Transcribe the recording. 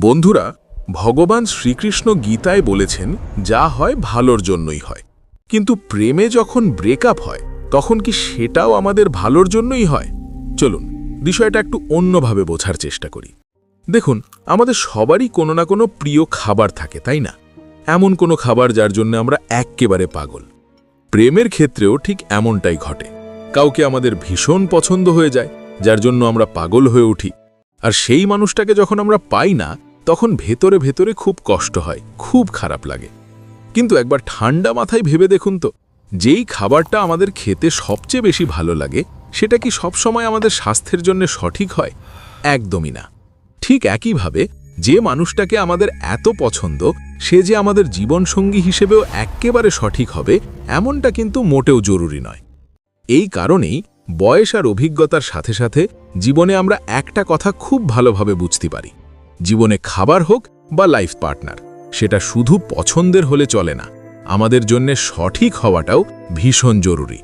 বন্ধুরা, ভগবান শ্রীকৃষ্ণ গীতায় বলেছেন যা হয় ভালোর জন্যই হয়। কিন্তু প্রেমে যখন ব্রেকআপ হয় তখন কি সেটাও আমাদের ভালোর জন্যই হয়? চলুন বিষয়টা একটু অন্যভাবে বোঝার চেষ্টা করি। দেখুন, আমাদের সবারই কোনো না কোনো প্রিয় খাবার থাকে, তাই না? এমন কোনো খাবার যার জন্য আমরা এক্কেবারে পাগল। প্রেমের ক্ষেত্রেও ঠিক এমনটাই ঘটে। কাউকে আমাদের ভীষণ পছন্দ হয়ে যায়, যার জন্য আমরা পাগল হয়ে উঠি। আর সেই মানুষটাকে যখন আমরা পাই না, তখন ভেতরে ভেতরে খুব কষ্ট হয়, খুব খারাপ লাগে। কিন্তু একবার ঠান্ডা মাথায় ভেবে দেখুন তো, যেই খাবারটা আমাদের খেতে সবচেয়ে বেশি ভালো লাগে সেটা কি সবসময় আমাদের স্বাস্থ্যের জন্য সঠিক হয়? একদমই না। ঠিক একইভাবে যে মানুষটাকে আমাদের এত পছন্দ, সে যে আমাদের জীবনসঙ্গী হিসেবেও এক্কেবারে সঠিক হবে এমনটা কিন্তু মোটেও জরুরি নয়। এই কারণেই বয়স আর অভিজ্ঞতার সাথে সাথে জীবনে আমরা একটা কথা খুব ভালোভাবে বুঝতে পারি। জীবনে খাবার হোক বা লাইফ পার্টনার, সেটা শুধু পছন্দের হলে চলে না, আমাদের জন্য সঠিক হওয়াটাও ভীষণ জরুরি।